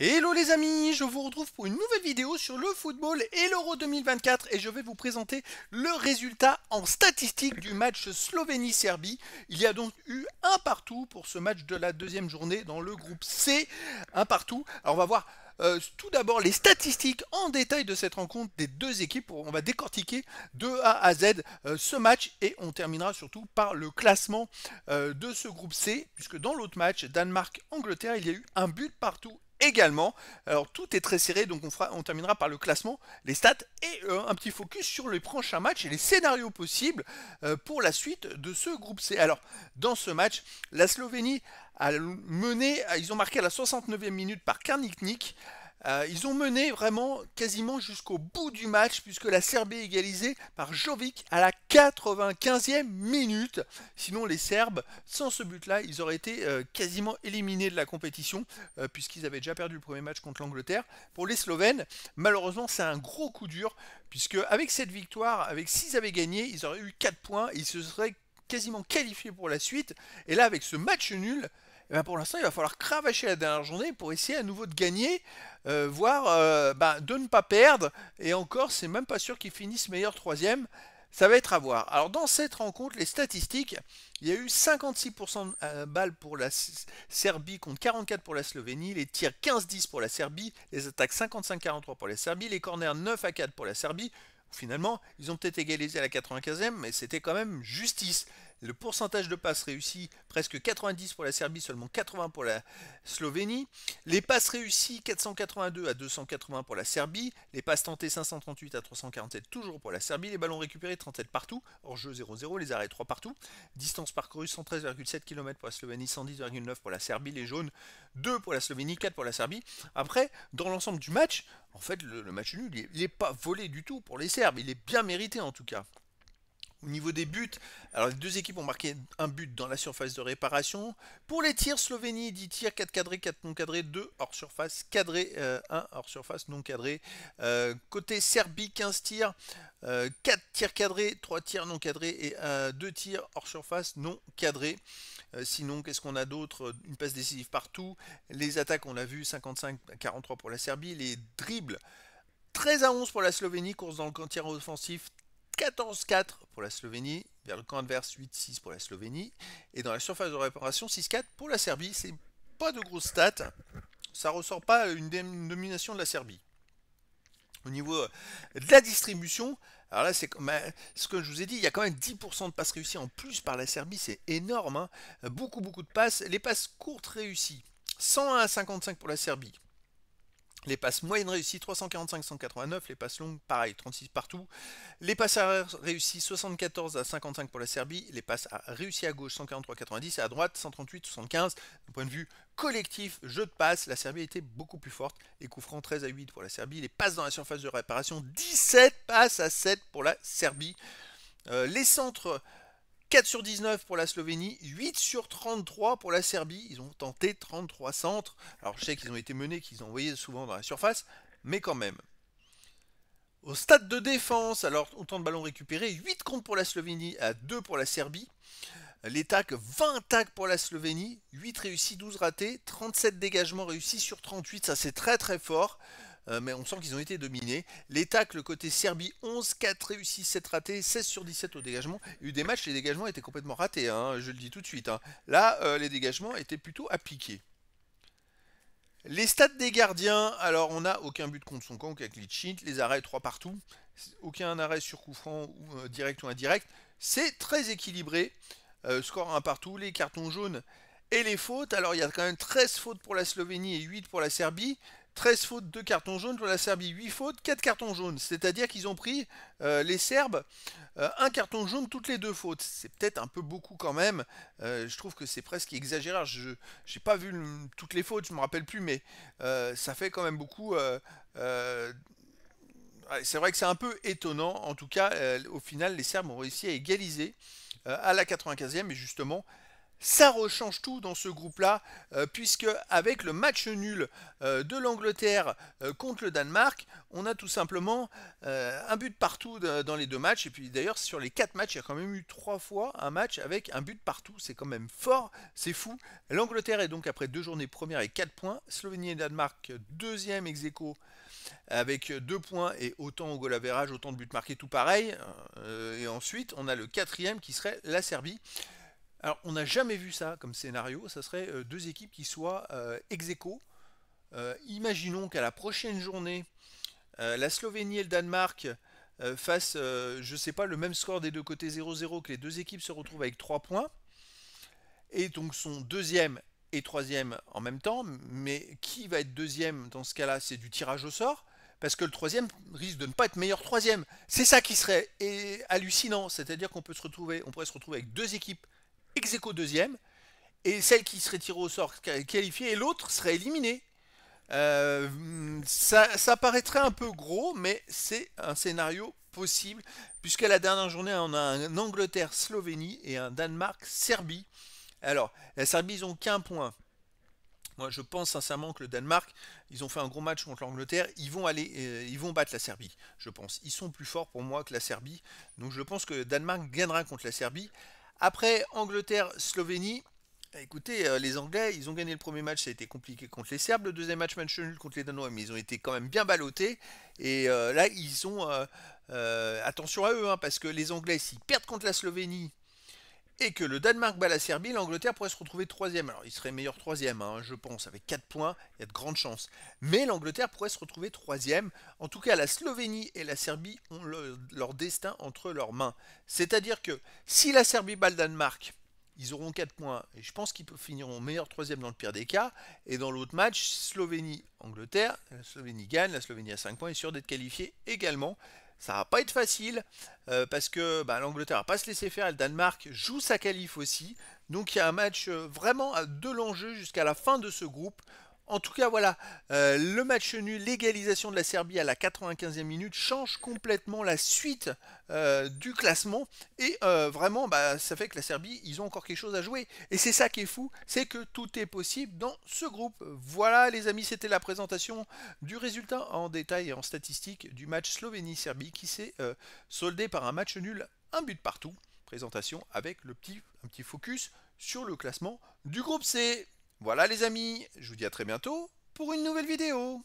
Hello les amis, je vous retrouve pour une nouvelle vidéo sur le football et l'Euro 2024 et je vais vous présenter le résultat en statistique du match Slovénie-Serbie. Il y a donc eu un partout pour ce match de la deuxième journée dans le groupe C, un partout. Alors on va voir tout d'abord les statistiques en détail de cette rencontre des deux équipes. On va décortiquer de A à Z ce match et on terminera surtout par le classement de ce groupe C, puisque dans l'autre match, Danemark-Angleterre, il y a eu un but partout également. Alors tout est très serré, donc on terminera par le classement, les stats et un petit focus sur les prochains matchs et les scénarios possibles pour la suite de ce groupe C. Alors dans ce match, la Slovénie a mené, ils ont marqué à la 69e minute par Karniknik. Ils ont mené vraiment quasiment jusqu'au bout du match puisque la Serbie est égalisée par Jovic à la 95e minute. Sinon les Serbes, sans ce but-là, ils auraient été quasiment éliminés de la compétition puisqu'ils avaient déjà perdu le premier match contre l'Angleterre. Pour les Slovènes, malheureusement c'est un gros coup dur puisque avec cette victoire, avec s'ils avaient gagné, ils auraient eu 4 points et ils se seraient quasiment qualifiés pour la suite. Et là avec ce match nul, eh ben pour l'instant, il va falloir cravacher la dernière journée pour essayer à nouveau de gagner, voire de ne pas perdre. Et encore, c'est même pas sûr qu'ils finissent meilleur troisième. Ça va être à voir. Alors dans cette rencontre, les statistiques, il y a eu 56% de balles pour la Serbie contre 44 pour la Slovénie, les tirs 15-10 pour la Serbie, les attaques 55-43 pour la Serbie, les corners 9-4 pour la Serbie. Finalement, ils ont peut-être égalisé à la 95e, mais c'était quand même justice. Le pourcentage de passes réussies, presque 90 pour la Serbie, seulement 80 pour la Slovénie. Les passes réussies, 482 à 280 pour la Serbie. Les passes tentées, 538 à 347, toujours pour la Serbie. Les ballons récupérés, 37 partout. Hors jeu 0-0, les arrêts 3 partout. Distance parcourue, 113,7 km pour la Slovénie, 110,9 pour la Serbie. Les jaunes, 2 pour la Slovénie, 4 pour la Serbie. Après, dans l'ensemble du match, en fait, le match nul, il n'est pas volé du tout pour les Serbes. Il est bien mérité en tout cas. Au niveau des buts, alors les deux équipes ont marqué un but dans la surface de réparation. Pour les tirs, Slovénie 10 tirs, 4 cadrés, 4 non cadrés, 2 hors surface cadrés, 1 hors surface non cadré. Côté Serbie, 15 tirs, 4 tirs cadrés, 3 tirs non cadrés et 2 tirs hors surface non cadrés. Sinon, qu'est-ce qu'on a d'autre? Une passe décisive partout. Les attaques, on l'a vu, 55-43 pour la Serbie. Les dribbles, 13-11 pour la Slovénie, course dans le tir offensif, 14-4 pour la Slovénie, vers le camp adverse 8-6 pour la Slovénie, et dans la surface de réparation 6-4 pour la Serbie. C'est pas de grosses stats, ça ressort pas une domination de la Serbie. Au niveau de la distribution, alors là, c'est ce que je vous ai dit, il y a quand même 10% de passes réussies en plus par la Serbie, c'est énorme, hein. Beaucoup de passes. Les passes courtes réussies, 101 à 55 pour la Serbie. Les passes moyennes réussies, 345-189. Les passes longues, pareil, 36 partout. Les passes arrière réussies, 74 à 55 pour la Serbie. Les passes réussies à gauche, 143-90. Et à droite, 138-75. D'un point de vue collectif, jeu de passe, la Serbie était beaucoup plus forte. Les coups francs, 13 à 8 pour la Serbie. Les passes dans la surface de réparation, 17 passes à 7 pour la Serbie. Les centres, 4 sur 19 pour la Slovénie, 8 sur 33 pour la Serbie. Ils ont tenté 33 centres. Alors je sais qu'ils ont été menés, qu'ils ont envoyé souvent dans la surface, mais quand même. Au stade de défense, alors autant de ballons récupérés, 8 contre pour la Slovénie à 2 pour la Serbie. Les tacs, 20 tacs pour la Slovénie, 8 réussis, 12 ratés, 37 dégagements réussis sur 38, ça c'est très très fort. Mais on sent qu'ils ont été dominés. Les tacles côté Serbie, 11, 4 réussis, 7 ratés, 16 sur 17 au dégagement. Il y a eu des matchs, les dégagements étaient complètement ratés, hein, je le dis tout de suite, hein. Là, les dégagements étaient plutôt appliqués. Les stats des gardiens, alors on n'a aucun but contre son camp, aucun clean sheet, les arrêts 3 partout, aucun arrêt sur coup franc ou direct ou indirect. C'est très équilibré, score 1 partout, les cartons jaunes et les fautes. Alors il y a quand même 13 fautes pour la Slovénie et 8 pour la Serbie. 13 fautes, 2 cartons jaunes pour la Serbie, 8 fautes, 4 cartons jaunes. C'est-à-dire qu'ils ont pris, les Serbes, un carton jaune toutes les 2 fautes. C'est peut-être un peu beaucoup quand même. Je trouve que c'est presque exagéré. Je n'ai pas vu toutes les fautes, je ne me rappelle plus, mais ça fait quand même beaucoup. C'est vrai que c'est un peu étonnant. En tout cas, au final, les Serbes ont réussi à égaliser à la 95e. Et justement, Ça rechange tout dans ce groupe-là, puisque avec le match nul de l'Angleterre contre le Danemark, on a tout simplement un but partout dans les deux matchs. Et puis d'ailleurs, sur les 4 matchs, il y a quand même eu 3 fois un match avec un but partout. C'est quand même fort, c'est fou. L'Angleterre est donc après 2 journées première avec 4 points. Slovénie et Danemark, deuxième ex aequo avec 2 points et autant au goal average, autant de buts marqués, tout pareil. Et ensuite, on a le quatrième qui serait la Serbie. Alors, on n'a jamais vu ça comme scénario. Ça serait deux équipes qui soient ex aequo. Imaginons qu'à la prochaine journée, la Slovénie et le Danemark fassent, je sais pas, le même score des deux côtés 0-0, que les deux équipes se retrouvent avec 3 points, et donc sont deuxième et troisième en même temps. Mais qui va être deuxième dans ce cas-là? C'est du tirage au sort, parce que le troisième risque de ne pas être meilleur troisième. C'est ça qui serait hallucinant, c'est-à-dire qu'on pourrait se retrouver avec deux équipes ex aequo deuxième, et celle qui serait tirée au sort qualifiée, et l'autre serait éliminée. Ça paraîtrait un peu gros, mais c'est un scénario possible, puisqu'à la dernière journée, on a un Angleterre-Slovénie et un Danemark-Serbie. Alors, la Serbie, ils ont qu'un point. Moi, je pense sincèrement que le Danemark, ils ont fait un gros match contre l'Angleterre. Ils vont battre la Serbie, je pense. Ils sont plus forts pour moi que la Serbie. Donc, je pense que le Danemark gagnera contre la Serbie. Après Angleterre-Slovénie, écoutez, les Anglais, ils ont gagné le premier match, ça a été compliqué contre les Serbes. Le deuxième match nul contre les Danois, mais ils ont été quand même bien ballottés. Et là, ils ont attention à eux, hein, parce que les Anglais, s'ils perdent contre la Slovénie et que le Danemark bat la Serbie, l'Angleterre pourrait se retrouver troisième. Alors, il serait meilleur troisième, hein, je pense, avec 4 points, il y a de grandes chances. Mais l'Angleterre pourrait se retrouver troisième. En tout cas, la Slovénie et la Serbie ont leur destin entre leurs mains. C'est-à-dire que si la Serbie bat le Danemark, ils auront 4 points, et je pense qu'ils finiront meilleur troisième dans le pire des cas. Et dans l'autre match, Slovénie-Angleterre, la Slovénie gagne, la Slovénie a 5 points, est sûre d'être qualifiée également. Ça va pas être facile, parce que l'Angleterre va pas se laisser faire, et le Danemark joue sa qualif aussi. Donc il y a un match vraiment de l'enjeu jusqu'à la fin de ce groupe. En tout cas, voilà, le match nul, l'égalisation de la Serbie à la 95e minute change complètement la suite du classement. Et vraiment, ça fait que la Serbie, ils ont encore quelque chose à jouer. Et c'est ça qui est fou, c'est que tout est possible dans ce groupe. Voilà, les amis, c'était la présentation du résultat en détail et en statistique du match Slovénie-Serbie qui s'est soldé par un match nul, un but partout. Présentation avec un petit focus sur le classement du groupe C. Voilà les amis, je vous dis à très bientôt pour une nouvelle vidéo.